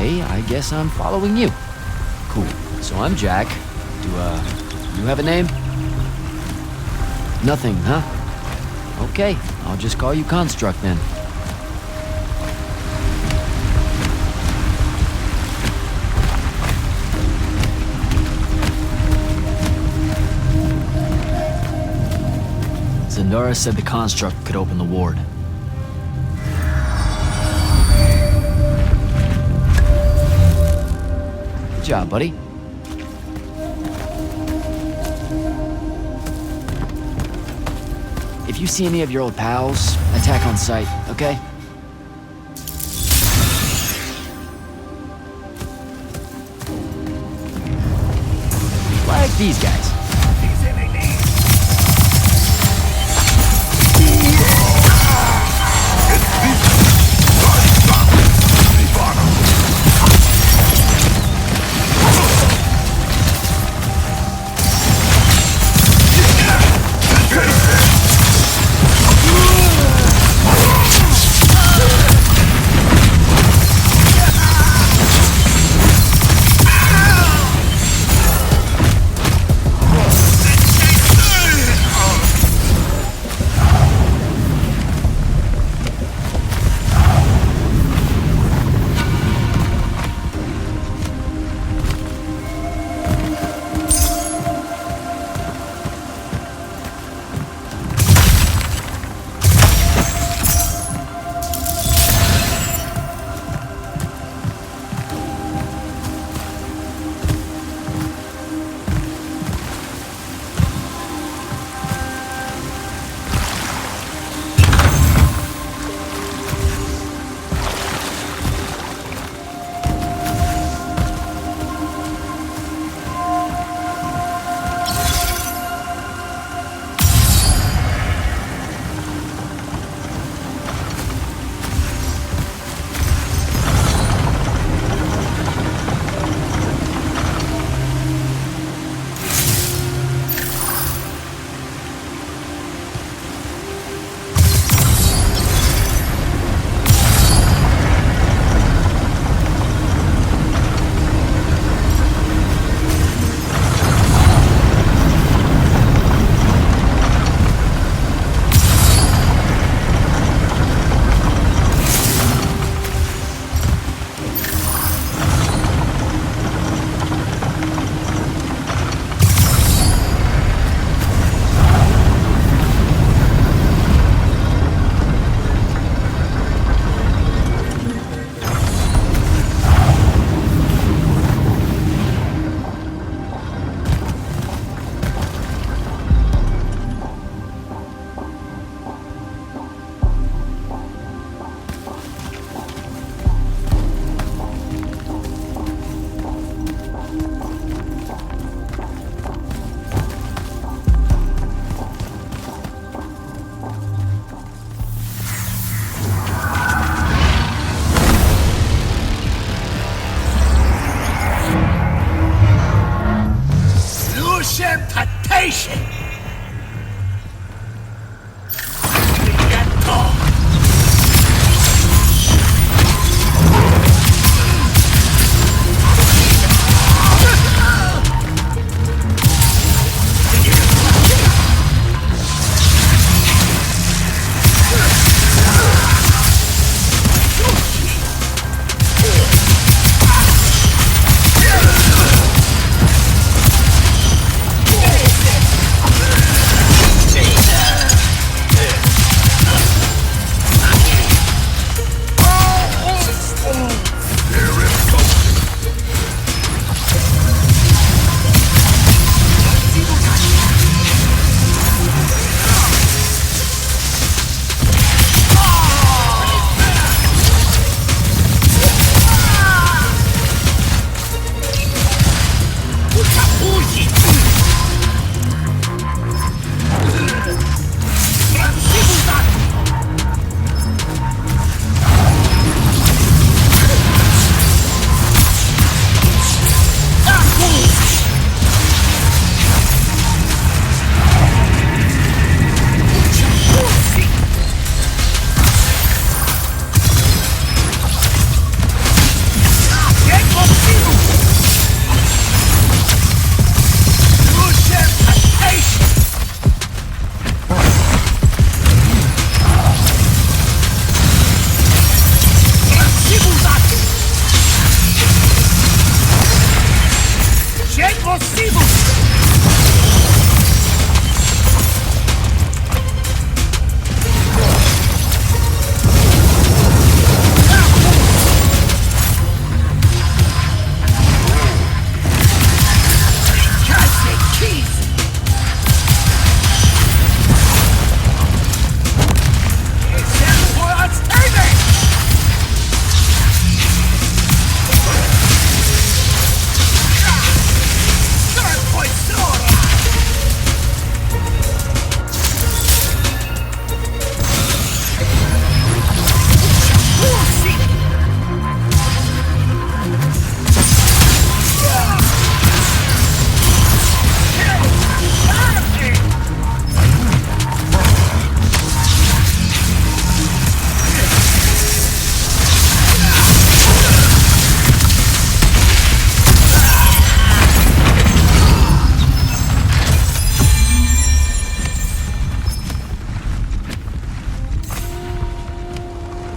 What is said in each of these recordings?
Okay, I guess I'm following you. Cool. So I'm Jack. Do, you have a name? Nothing, huh? Okay, I'll just call you Construct then. Zendara said the Construct could open the ward. Good job, buddy. If you see any of your old pals, attack on sight, okay? Like these guys.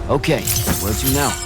Okay, where to now?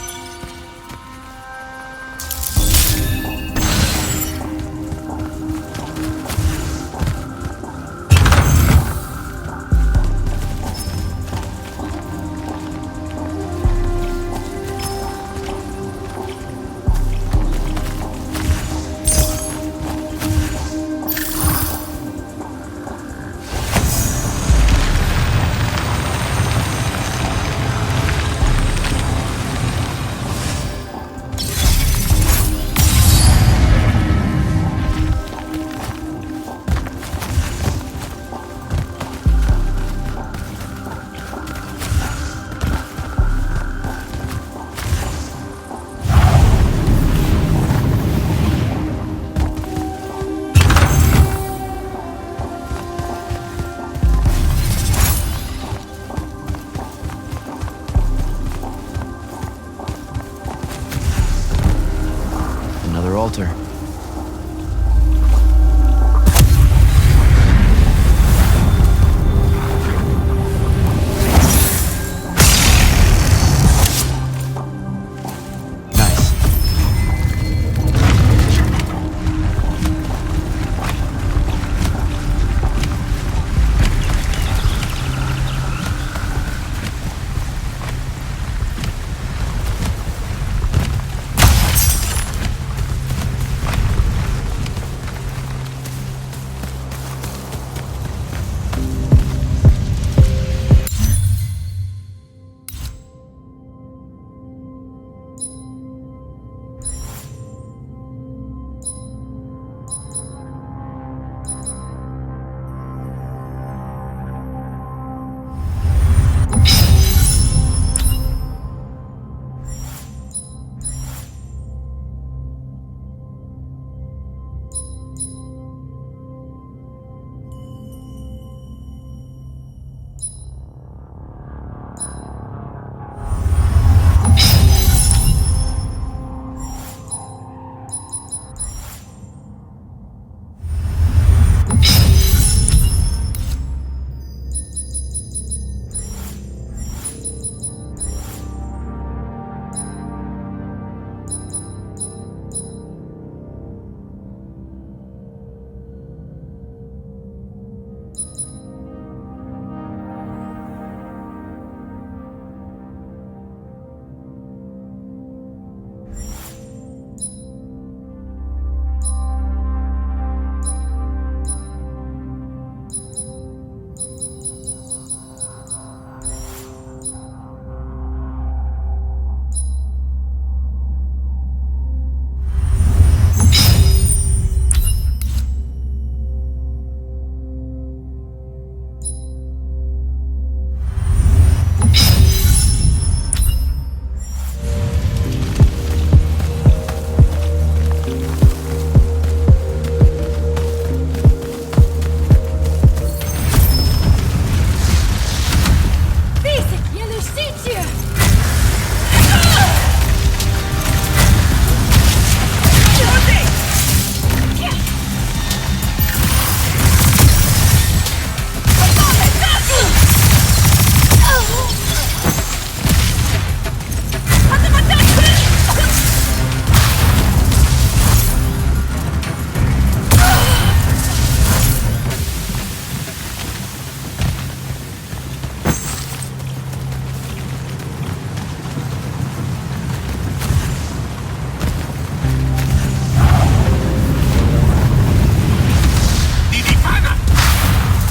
Another altar. Nice.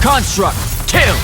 Construct! Kill!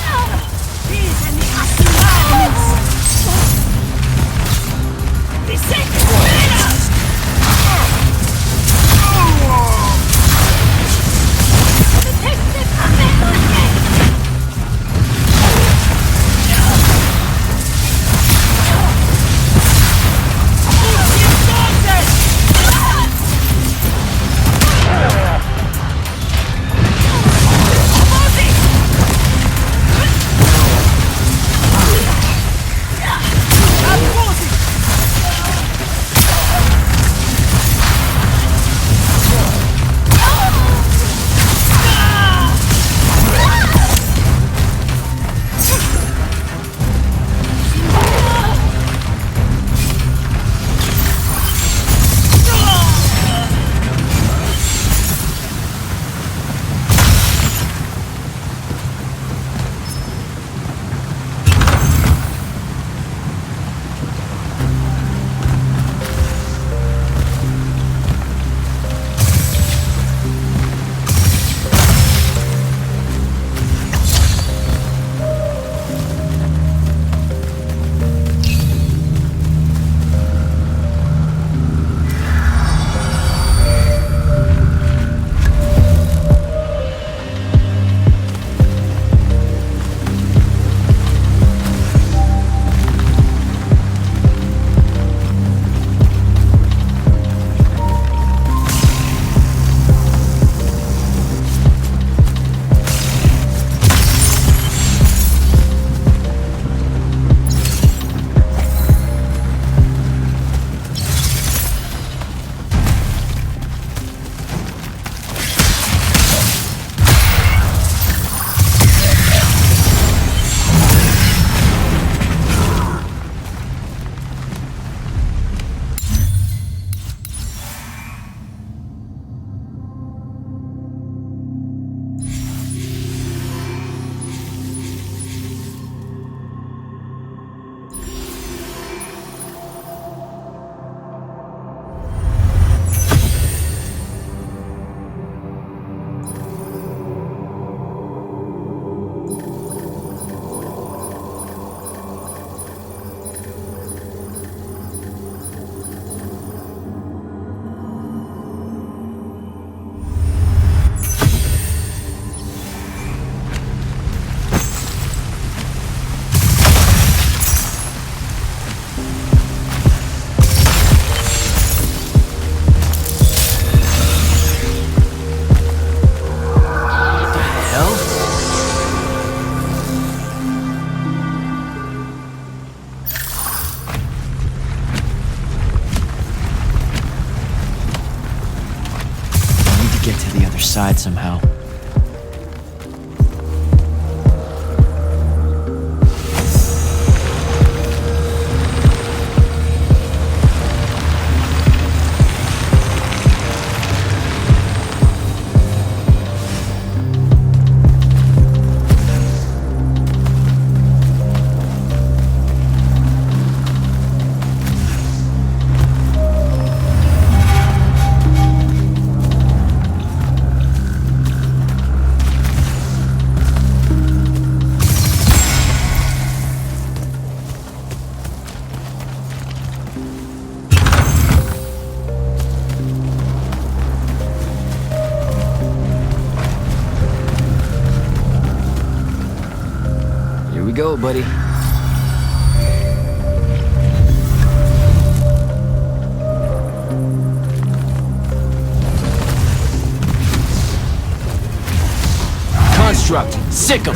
other side somehow. Here we go, buddy. Construct, sick 'em.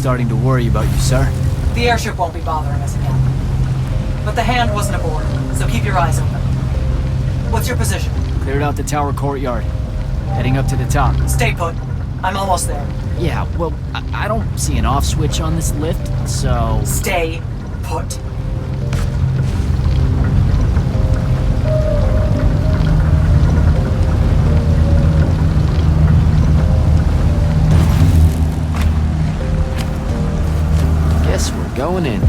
starting to worry about you, sir. The airship won't be bothering us again. But the hand wasn't aboard, so keep your eyes open. What's your position? Cleared out the tower courtyard. Heading up to the top. Stay put. I'm almost there. Yeah, well, I don't see an off switch on this lift, so... Stay put. Guess we're going in.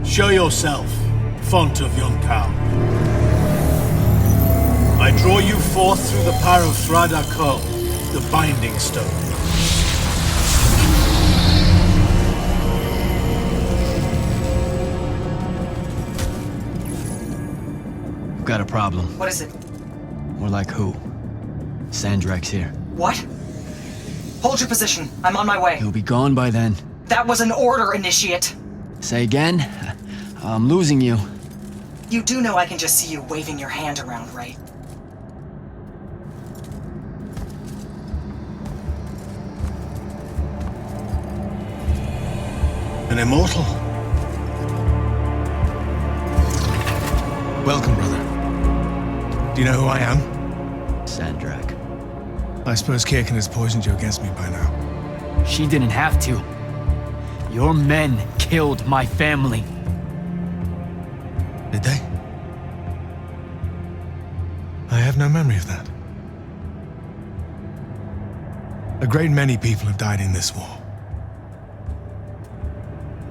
Show yourself, font of Yonkao. I draw you forth through the power of Thradakol, the Binding Stone. We've got a problem. What is it? More like who? Sandrak's here. What? Hold your position. I'm on my way. He'll be gone by then. That was an order, Initiate. Say again? I'm losing you. You do know I can just see you waving your hand around, right? An immortal? Welcome, brother. Do you know who I am? Sandrak. I suppose Kirkin has poisoned you against me by now. She didn't have to. Your men killed my family. Did they? I have no memory of that. A great many people have died in this war.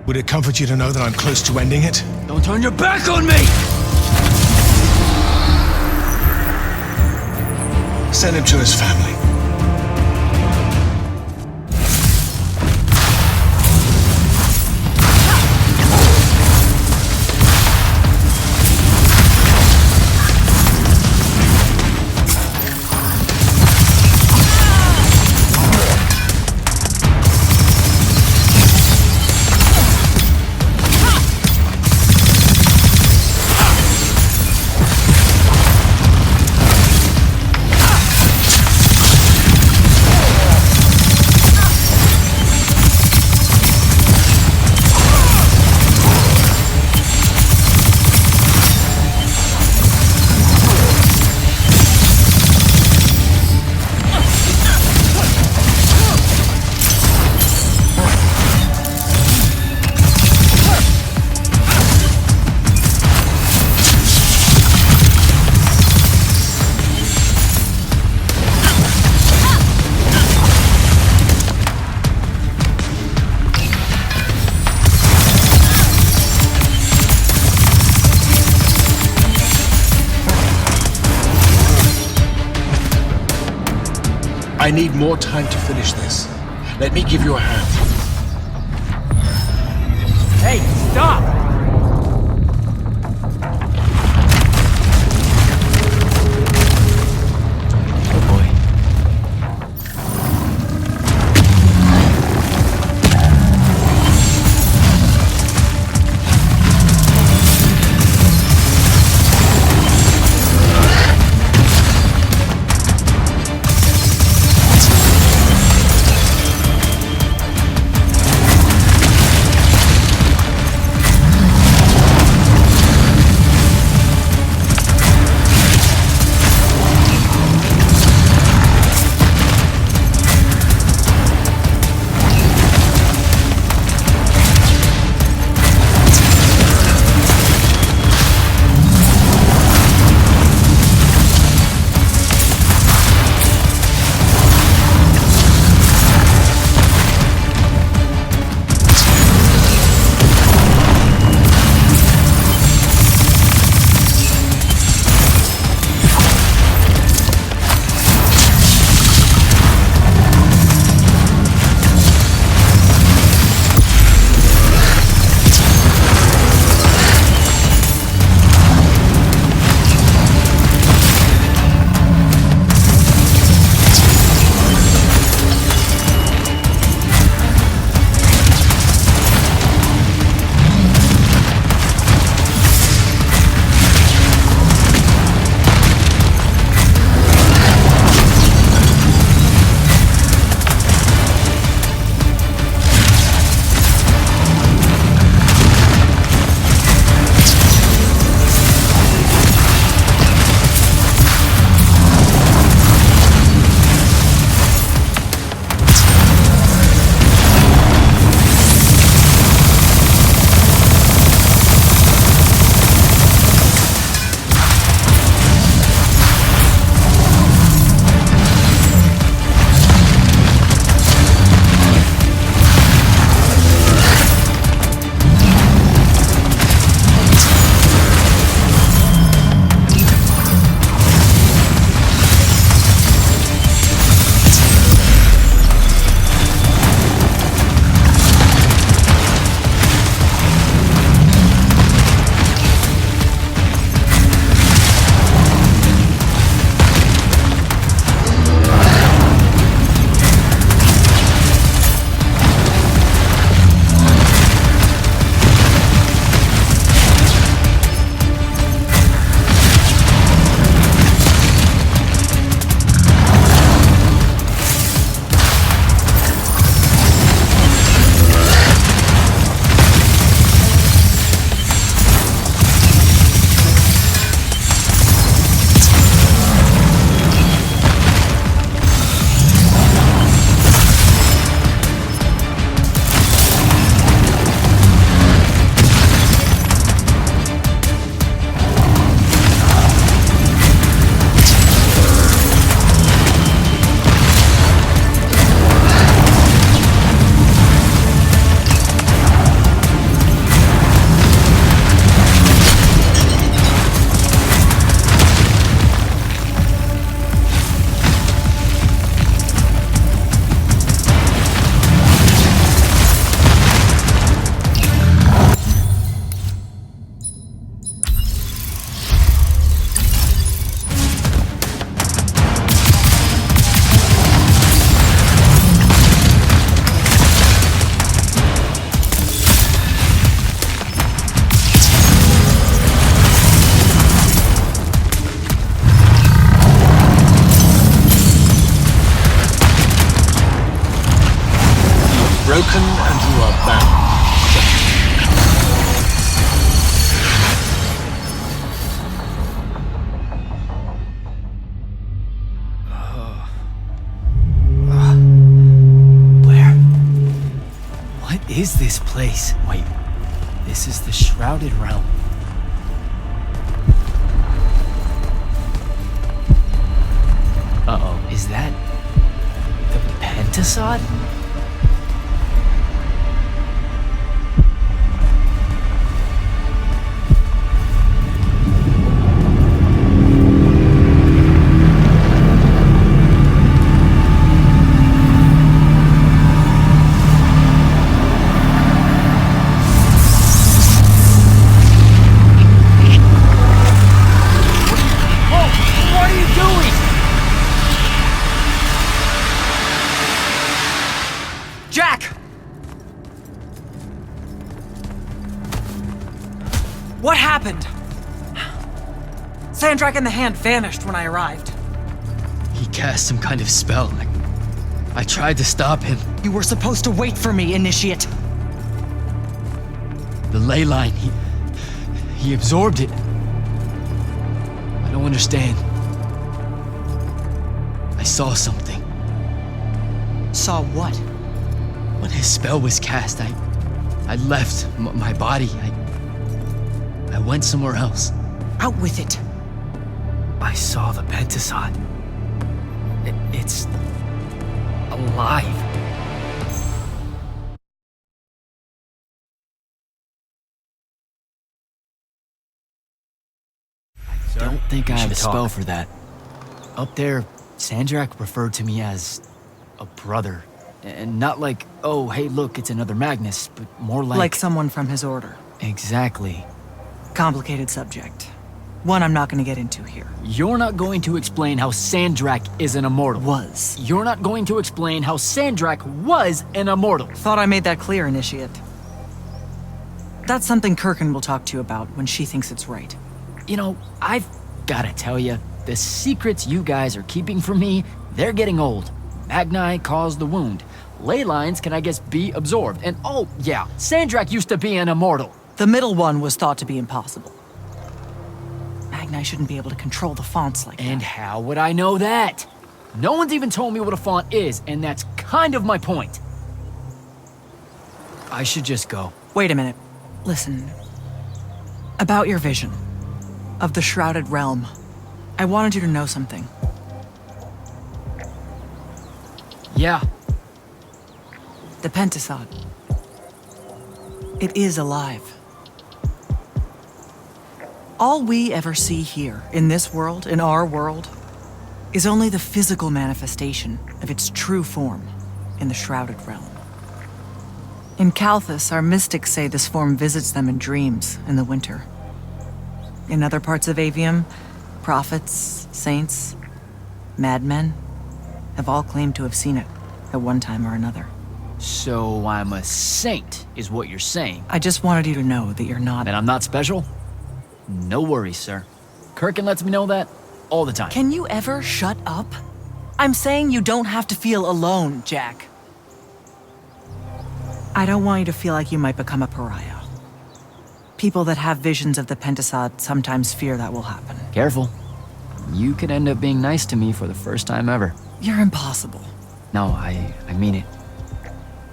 Would it comfort you to know that I'm close to ending it? Don't turn your back on me! Send him to his family. I need more time to finish this. Let me give you a hand. Hey, stop! Oh boy. is this place? Wait, this is the Shrouded Realm. Uh-oh, is that the Pentasod? Jack! What happened? Sandrak and the Hand vanished when I arrived. He cast some kind of spell. I tried to stop him. You were supposed to wait for me, Initiate. The ley line, he absorbed it. I don't understand. I saw something. Saw what? When his spell was cast, I left my body. I went somewhere else. Out with it. I saw the Pentasod. It's alive. I don't think I have a spell for that. Up there, Sandrak referred to me as a brother. And not like, oh, hey, look, it's another Magnus, but more like... Like someone from his order. Exactly. Complicated subject. One I'm not going to get into here. You're not going to explain how Sandrak is an immortal. Was. You're not going to explain how Sandrak was an immortal. Thought I made that clear, Initiate. That's something Kirkin will talk to you about when she thinks it's right. You know, I've gotta tell you, the secrets you guys are keeping from me, they're getting old. Magni caused the wound. Ley lines can, I guess, be absorbed. And oh, yeah, Sandrak used to be an immortal. The middle one was thought to be impossible. Magni shouldn't be able to control the fonts like that. And how would I know that? No one's even told me what a font is, and that's kind of my point. I should just go. Wait a minute. Listen. About your vision of the Shrouded Realm, I wanted you to know something. Yeah. The Pentasod. It is alive. All we ever see here, in this world, in our world, is only the physical manifestation of its true form in the Shrouded Realm. In Kalthus, our mystics say this form visits them in dreams in the winter. In other parts of Aveum, prophets, saints, madmen have all claimed to have seen it at one time or another. So I'm a saint, is what you're saying. I just wanted you to know that you're not... And I'm not special? No worries, sir. Kirkin lets me know that all the time. Can you ever shut up? I'm saying you don't have to feel alone, Jack. I don't want you to feel like you might become a pariah. People that have visions of the Pentasod sometimes fear that will happen. Careful. You could end up being nice to me for the first time ever. You're impossible. No, I mean it.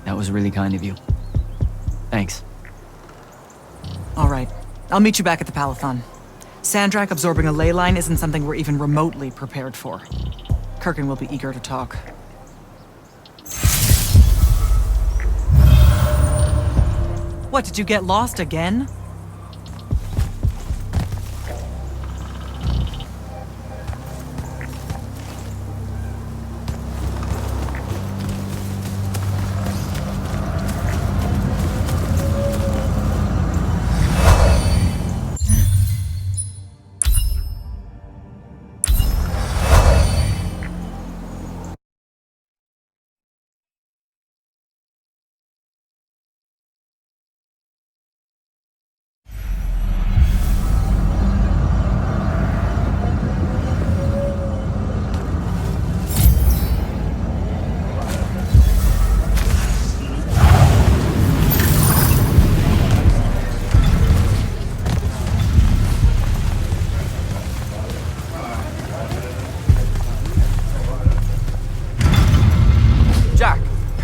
That was really kind of you. Thanks. All right. I'll meet you back at the Palathon. Sandrak absorbing a ley line isn't something we're even remotely prepared for. Kirkin will be eager to talk. What, did you get lost again?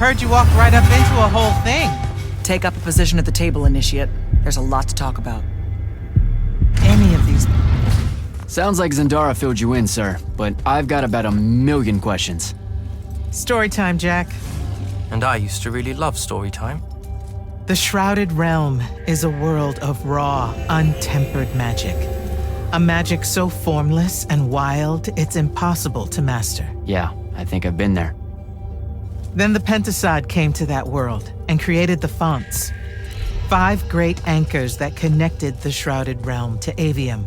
Heard you walked right up into a whole thing. Take up a position at the table, Initiate. There's a lot to talk about. Any of these... Sounds like Zendara filled you in, sir, but I've got about 1,000,000 questions. Story time, Jack. And I used to really love story time. The Shrouded Realm is a world of raw, untempered magic. A magic so formless and wild, it's impossible to master. Yeah, I think I've been there. Then the Pentasod came to that world and created the fonts. 5 great anchors that connected the Shrouded Realm to Aveum.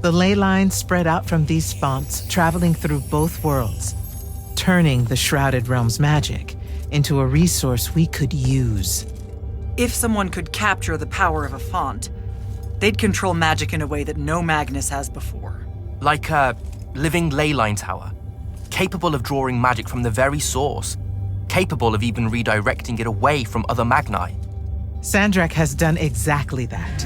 The ley lines spread out from these fonts, traveling through both worlds, turning the Shrouded Realm's magic into a resource we could use. If someone could capture the power of a font, they'd control magic in a way that no Magnus has before. Like a living ley line tower, capable of drawing magic from the very source, capable of even redirecting it away from other Magni. Sandrak has done exactly that.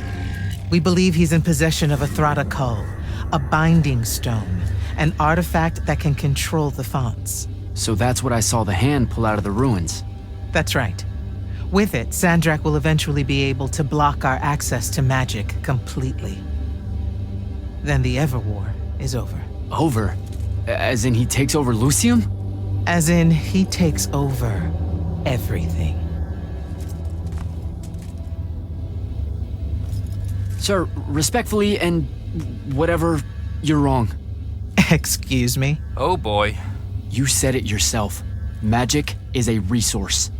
We believe he's in possession of a Thrada Cull, a binding stone, an artifact that can control the fonts. So that's what I saw the hand pull out of the ruins. That's right. With it, Sandrak will eventually be able to block our access to magic completely. Then the Everwar is over. Over? As in he takes over Lucium? As in, he takes over everything. Sir, respectfully and whatever, you're wrong. Excuse me? Oh boy. You said it yourself. Magic is a resource.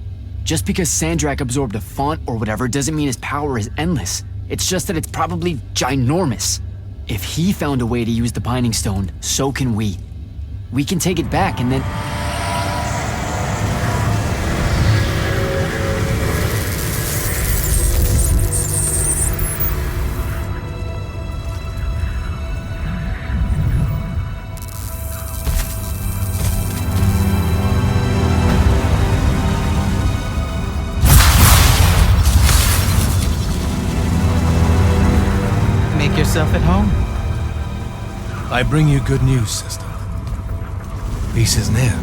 Just because Sandrak absorbed a font or whatever doesn't mean his power is endless. It's just that it's probably ginormous. If he found a way to use the Binding Stone, so can we. We can take it back and then... Make yourself at home. I bring you good news, sister. Peace is near.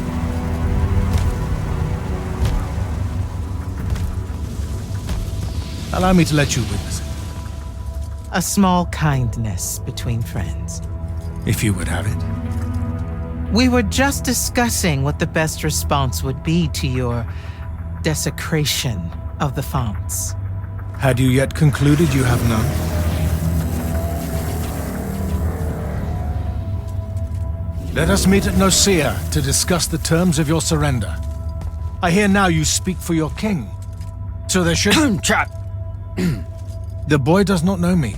Allow me to let you witness it, A small kindness between friends. if you would have it. We were just discussing what the best response would be to your desecration of the fonts. Had you yet concluded you have none? Let us meet at Nicaea to discuss the terms of your surrender. I hear now you speak for your king. So there should... Trap! The boy does not know me.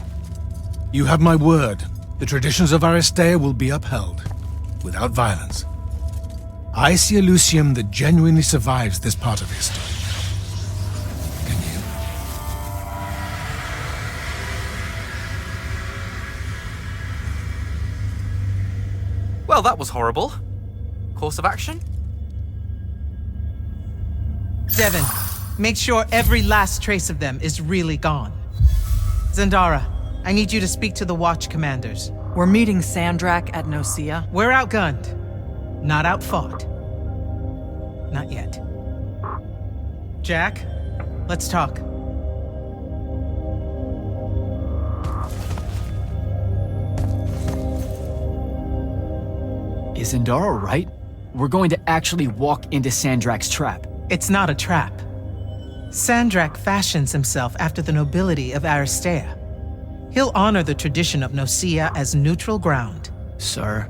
You have my word. The traditions of Aristea will be upheld, without violence. I see a Lucium that genuinely survives this part of history. Can you? Well, that was horrible. Course of action? Devin, make sure every last trace of them is really gone. Zendara, I need you to speak to the watch commanders. We're meeting Sandrak at Nicaea. We're outgunned, not outfought. Not yet. Jack, let's talk. Is Zendara right? We're going to actually walk into Sandrak's trap. It's not a trap. Sandrak fashions himself after the nobility of Aristea. He'll honor the tradition of Nicaea as neutral ground. Sir,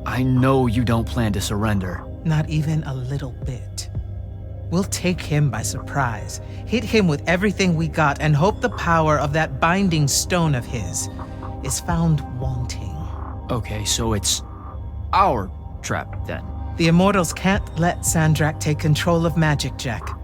I know you don't plan to surrender. Not even a little bit. We'll take him by surprise, hit him with everything we got, and hope the power of that binding stone of his is found wanting. Okay, so it's our trap then. The Immortals can't let Sandrak take control of magic, Jack.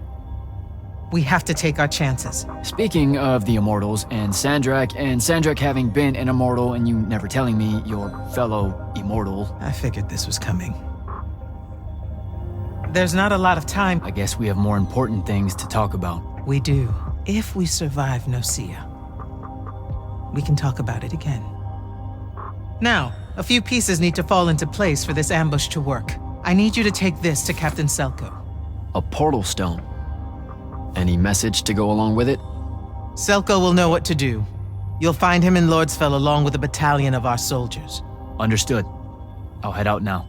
We have to take our chances. Speaking of the Immortals and Sandrak having been an Immortal and you never telling me your fellow Immortal, I figured this was coming. There's not a lot of time. I guess we have more important things to talk about. We do. If we survive Nicaea, we can talk about it again. Now, a few pieces need to fall into place for this ambush to work. I need you to take this to Captain Selko. A portal stone. Any message to go along with it? Selko will know what to do. You'll find him in Lordsfell along with a battalion of our soldiers. Understood. I'll head out now.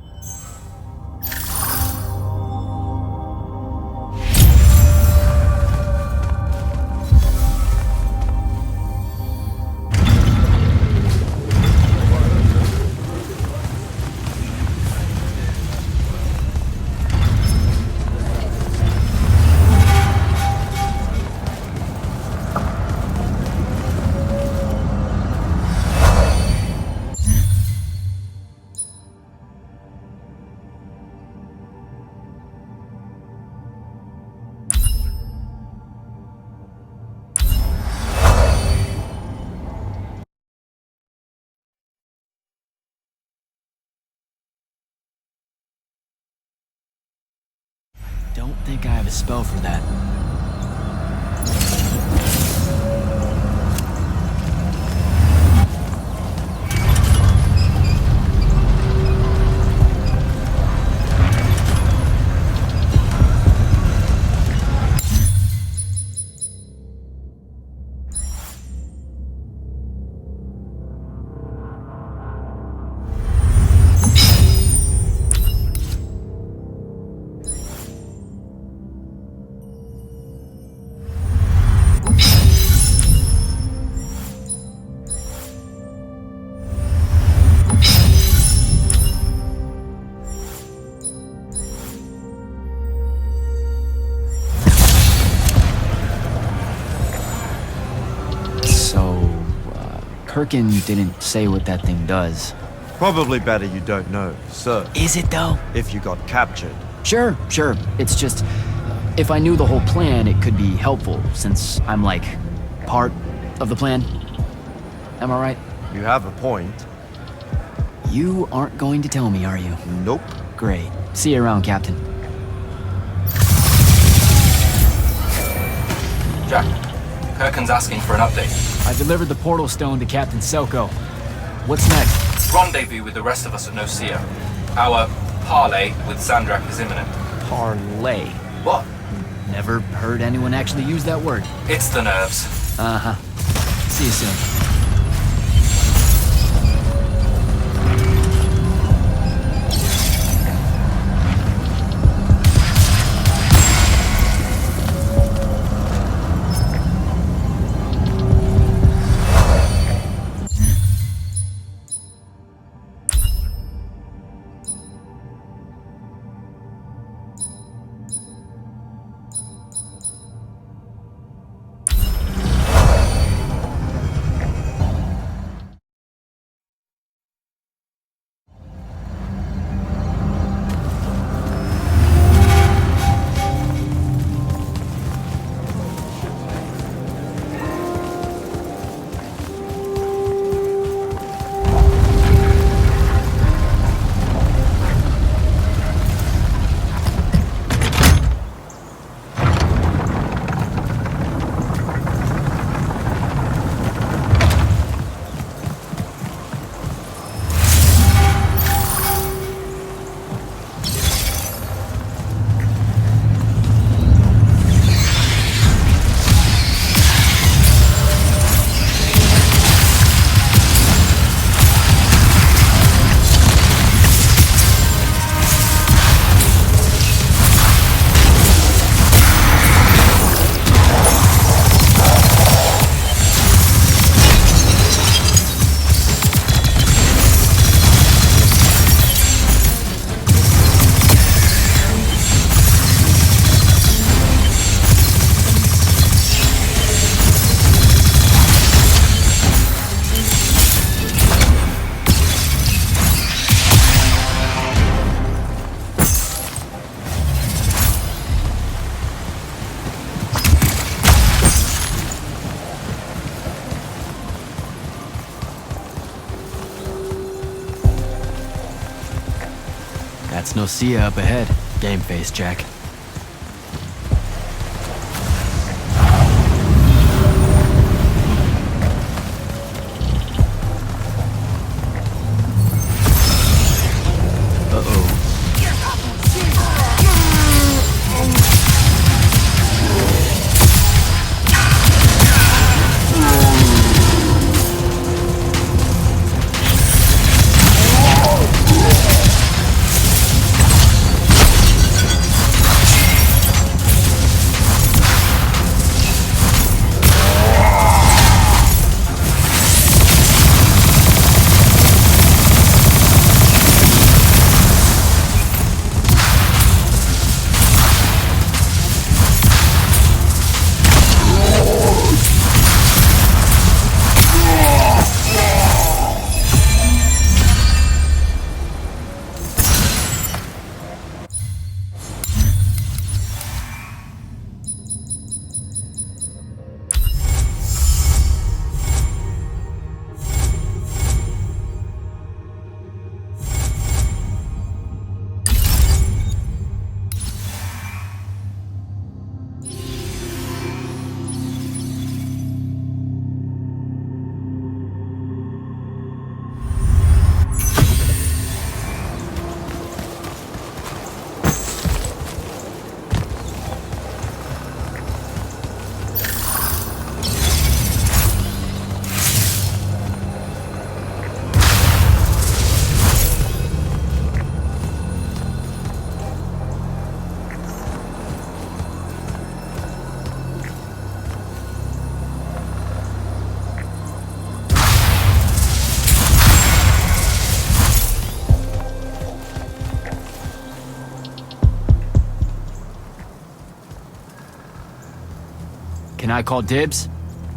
Don't think I have a spell for that. Kirkin didn't say what that thing does. Probably better you don't know, sir. Is it though? If you got captured. Sure. It's just, if I knew the whole plan, it could be helpful, since I'm like, part of the plan. Am I right? You have a point. You aren't going to tell me, are you? Nope. Great. See you around, Captain. Jack, Kirkin's asking for an update. I delivered the portal stone to Captain Selko. What's next? Rendezvous with the rest of us at Nocia. Our parley with Sandrak is imminent. Parlay. What? Never heard anyone actually use that word. It's the nerves. Uh-huh. See you soon. That's Nocia up ahead. Game face, Jack. Uh-oh. Can I call dibs?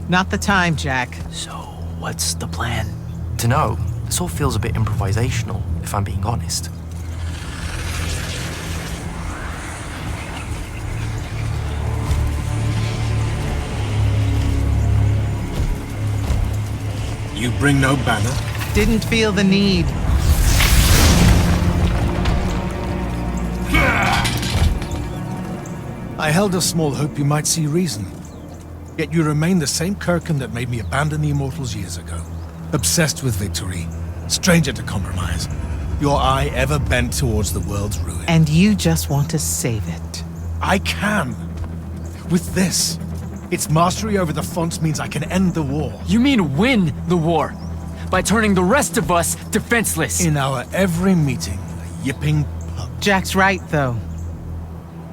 Not the time, Jack. So, what's the plan? Dunno, this all feels a bit improvisational, if I'm being honest. You bring no banner? Didn't feel the need. I held a small hope you might see reason. Yet you remain the same Kirkin that made me abandon the Immortals years ago. Obsessed with victory, stranger to compromise. Your eye ever bent towards the world's ruin. And you just want to save it. I can. With this. Its mastery over the fonts means I can end the war. You mean win the war? By turning the rest of us defenseless? In our every meeting, a yipping pub. Jack's right, though.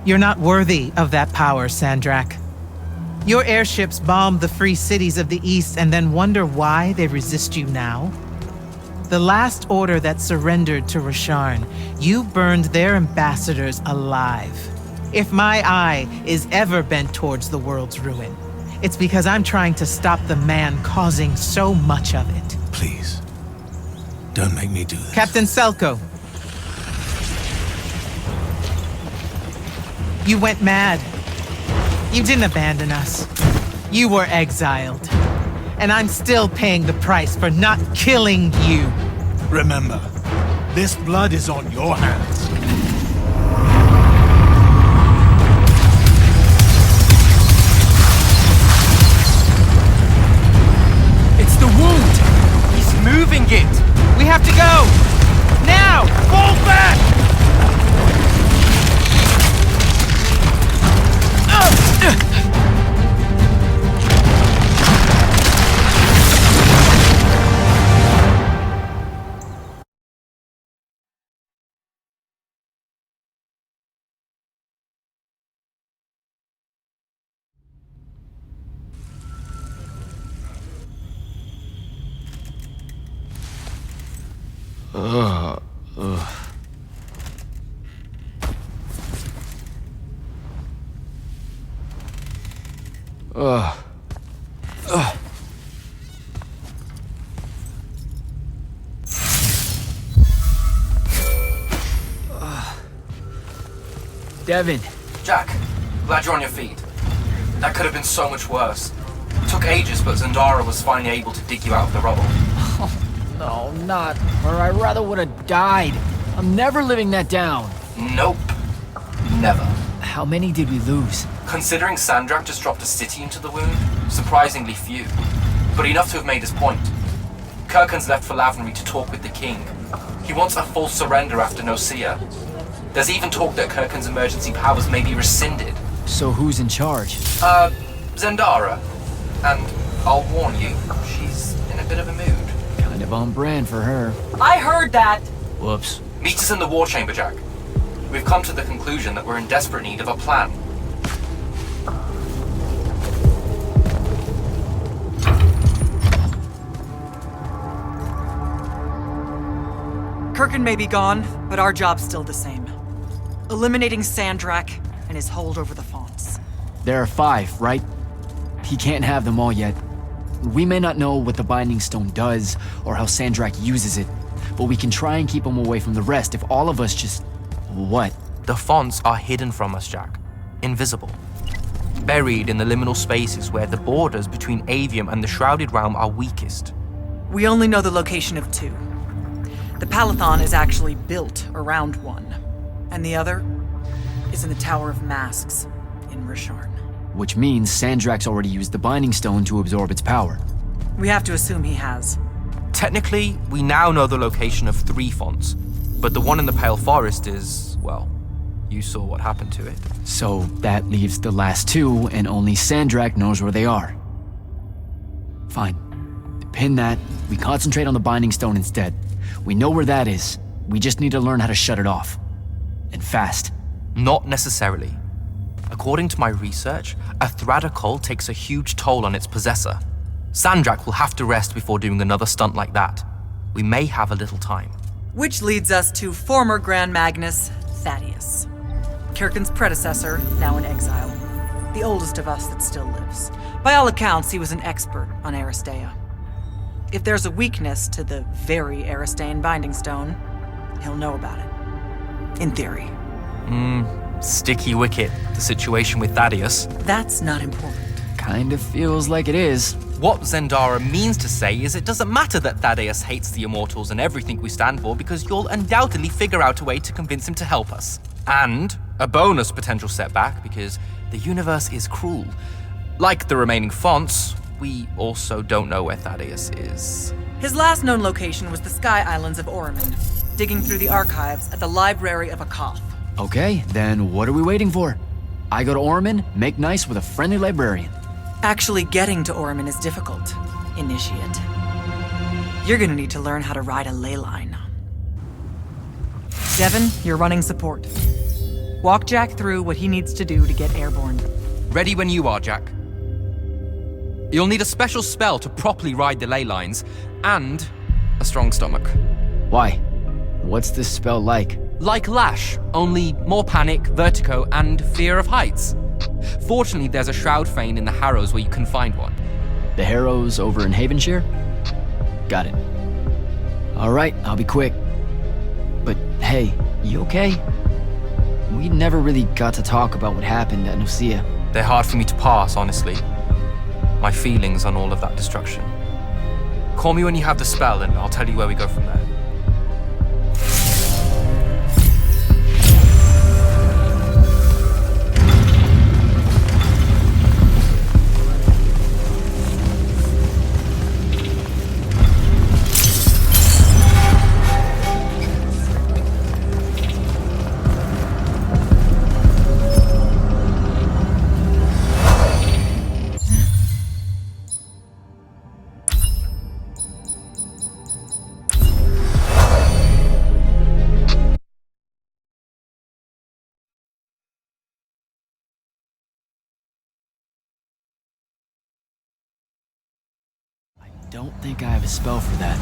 You're not worthy of that power, Sandrak. Your airships bomb the free cities of the East and then wonder why they resist you now? The last order that surrendered to Rasharn, you burned their ambassadors alive. If my eye is ever bent towards the world's ruin, it's because I'm trying to stop the man causing so much of it. Please, don't make me do this. Captain Selko. You went mad. You didn't abandon us. You were exiled. And I'm still paying the price for not killing you. Remember, this blood is on your hands. It's the wound! He's moving it! We have to go! Now! Fall back! Devin. Jack, glad you're on your feet. That could have been so much worse. It took ages, but Zendara was finally able to dig you out of the rubble. No, not. Or I rather would have died. I'm never living that down. Nope. Never. How many did we lose? Considering Sandrak just dropped a city into the wound, surprisingly few. But enough to have made his point. Kirkin's left for Lavenry to talk with the king. He wants a full surrender after Nocia. There's even talk that Kirkin's emergency powers may be rescinded. So who's in charge? Zendara. And I'll warn you, she's in a bit of a mood. Kind of on brand for her. I heard that! Whoops. Meet us in the war chamber, Jack. We've come to the conclusion that we're in desperate need of a plan. Kirkin may be gone, but our job's still the same. Eliminating Sandrak and his hold over the fonts. There are 5, right? He can't have them all yet. We may not know what the Binding Stone does, or how Sandrak uses it, but we can try and keep him away from the rest if all of us just... What? The fonts are hidden from us, Jack. Invisible. Buried in the liminal spaces where the borders between Aveum and the Shrouded Realm are weakest. We only know the location of 2. The Palathon is actually built around one, and the other is in the Tower of Masks in Rasharn. Which means Sandrak's already used the Binding Stone to absorb its power. We have to assume he has. Technically, we now know the location of 3 fonts, but the one in the Pale Forest is, well, you saw what happened to it. So that leaves the last 2, and only Sandrak knows where they are. Fine. Pin that. We concentrate on the Binding Stone instead. We know where that is. We just need to learn how to shut it off. And fast. Not necessarily. According to my research, a Thradda cull takes a huge toll on its possessor. Sandrak will have to rest before doing another stunt like that. We may have a little time. Which leads us to former Grand Magnus Thaddeus. Kirkin's predecessor, now in exile. the oldest of us that still lives. By all accounts, he was an expert on Aristea. If there's a weakness to the very Aristean Binding Stone, he'll know about it. In theory. Sticky wicket, the situation with Thaddeus. That's not important. Kind of feels like it is. What Zendara means to say is it doesn't matter that Thaddeus hates the Immortals and everything we stand for because you'll undoubtedly figure out a way to convince him to help us. And a bonus potential setback because the universe is cruel. Like the remaining fonts, we also don't know where Thaddeus is. His last known location was the Sky Islands of Oromon, digging through the archives at the Library of Akoth. Okay, then what are we waiting for? I go to Oromon, make nice with a friendly librarian. Actually getting to Oromon is difficult, Initiate. You're gonna need to learn how to ride a ley line. Devin, you're running support. Walk Jack through what he needs to do to get airborne. Ready when you are, Jack. You'll need a special spell to properly ride the ley lines, and a strong stomach. Why? What's this spell like? Like Lash, only more panic, vertigo, and fear of heights. Fortunately, there's a Shroud Fane in the Harrows where you can find one. The Harrows over in Havenshire? Got it. Alright, I'll be quick. But hey, you okay? We never really got to talk about what happened at Nicaea. They're hard for me to pass, honestly. My feelings on all of that destruction. Call me when you have the spell and I'll tell you where we go from there. Don't think I have a spell for that.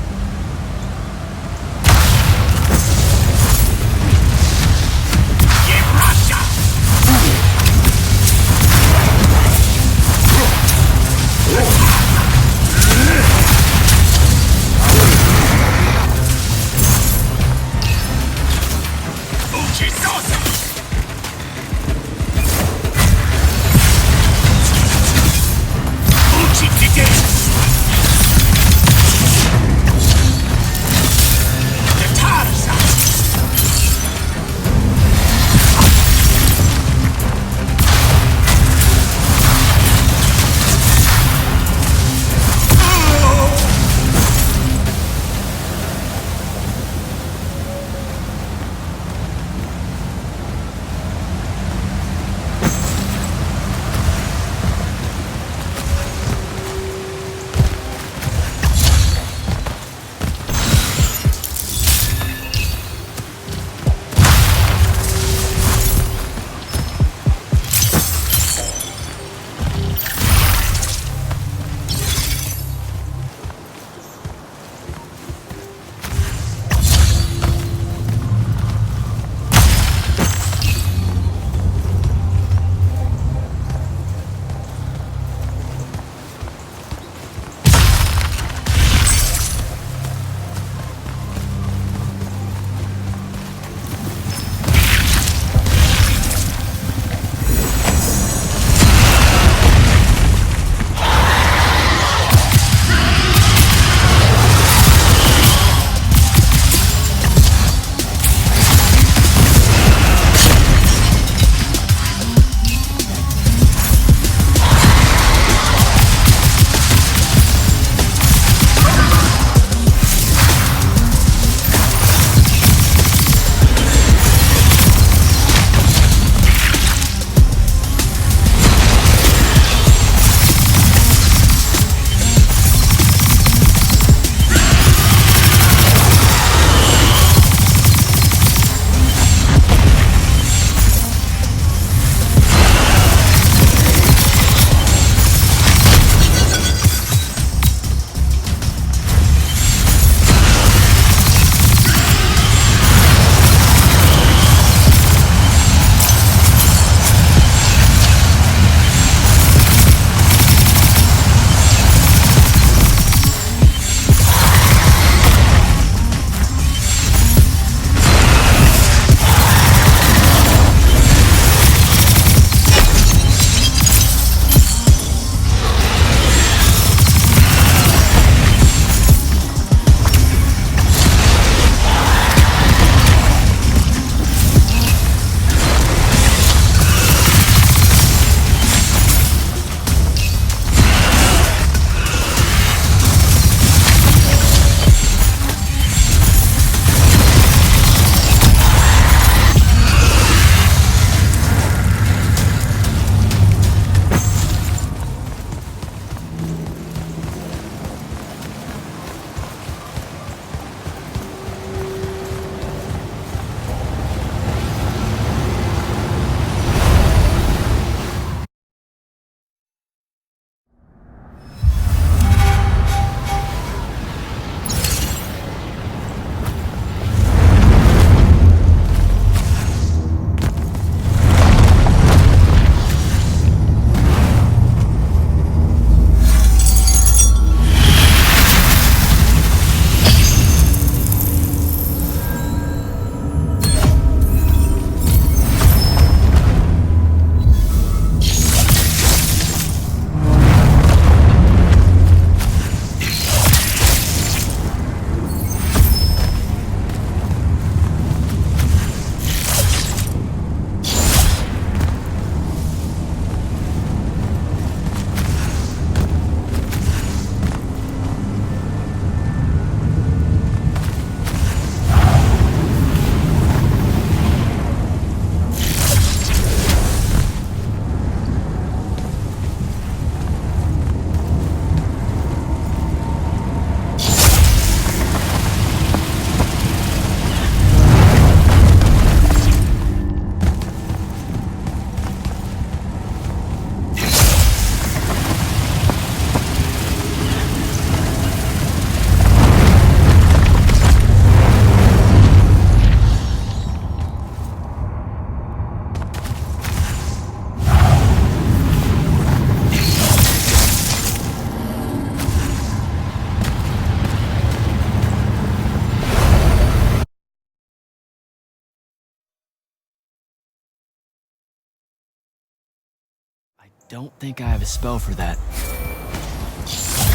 don't think I have a spell for that.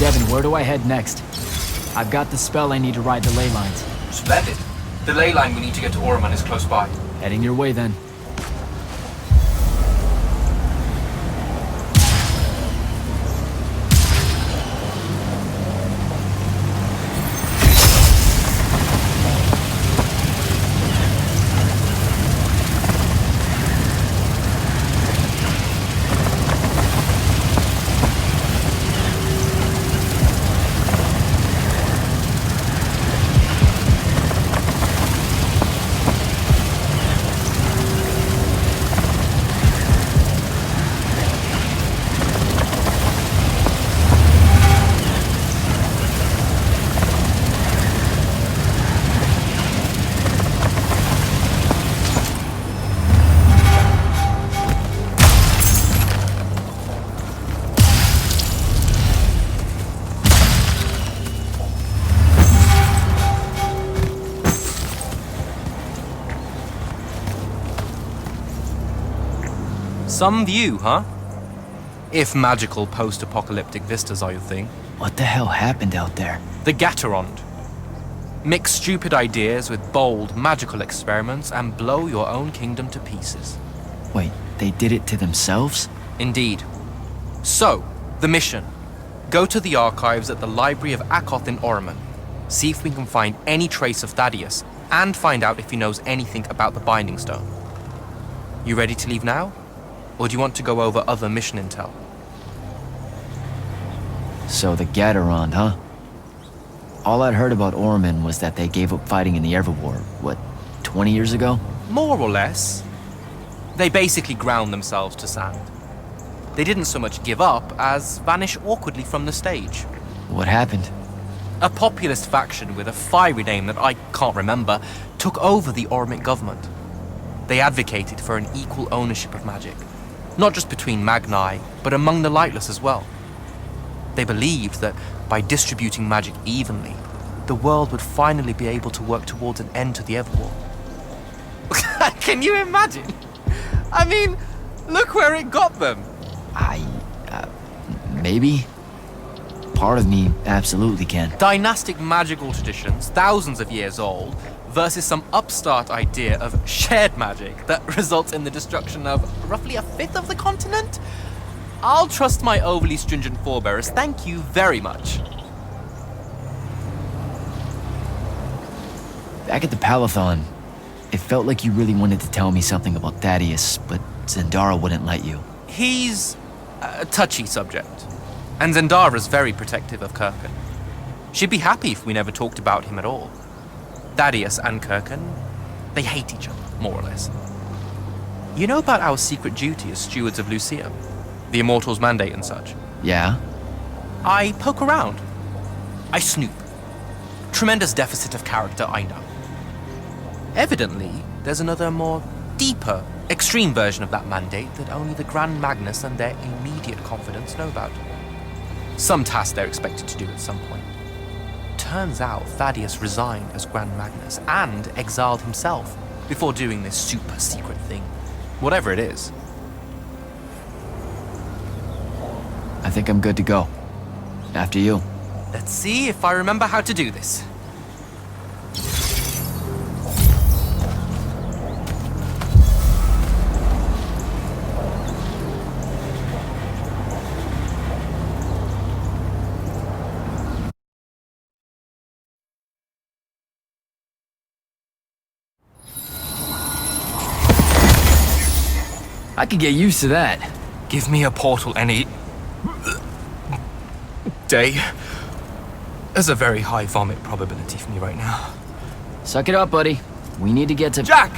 Devin, where do I head next? I've got the spell I need to ride the ley lines. Splendid. The ley line we need to get to Orman is close by. Heading your way then. Some view, huh? If magical post-apocalyptic vistas are your thing. What the hell happened out there? The Gatorond. Mix stupid ideas with bold, magical experiments and blow your own kingdom to pieces. Wait, they did it to themselves? Indeed. So, the mission. Go to the archives at the Library of Akoth in Orman. See if we can find any trace of Thaddeus, and find out if he knows anything about the Binding Stone. You ready to leave now? Or do you want to go over other mission intel? So the Gatorond, huh? All I'd heard about Orman was that they gave up fighting in the Everwar, what, 20 years ago? More or less. They basically ground themselves to sand. They didn't so much give up as vanish awkwardly from the stage. What happened? A populist faction with a fiery name that I can't remember took over the Ormic government. They advocated for an equal ownership of magic. Not just between Magni, but among the lightless as well. They believed that by distributing magic evenly, the world would finally be able to work towards an end to the Everwar. Can you imagine? I mean, look where it got them. Maybe? Part of me absolutely can. Dynastic magical traditions, thousands of years old, versus some upstart idea of shared magic that results in the destruction of roughly a fifth of the continent? I'll trust my overly stringent forebearers, thank you very much. Back at the Palathon, it felt like you really wanted to tell me something about Thaddeus, but Zendara wouldn't let you. He's a touchy subject, and Zendara's very protective of Kirkan. She'd be happy if we never talked about him at all. Thaddeus and Kirkan, they hate each other, more or less. You know about our secret duty as stewards of Lucia? The Immortals' mandate and such? Yeah? I poke around. I snoop. Tremendous deficit of character, I know. Evidently, there's another more deeper, extreme version of that mandate that only the Grand Magnus and their immediate confidants know about. Some task they're expected to do at some point. Turns out Thaddeus resigned as Grand Magnus and exiled himself before doing this super secret thing. Whatever it is. I think I'm good to go. After you. Let's see if I remember how to do this. I could get used to that. Give me a portal any day. There's a very high vomit probability for me right now. Suck it up, buddy. We need to get to... Jack!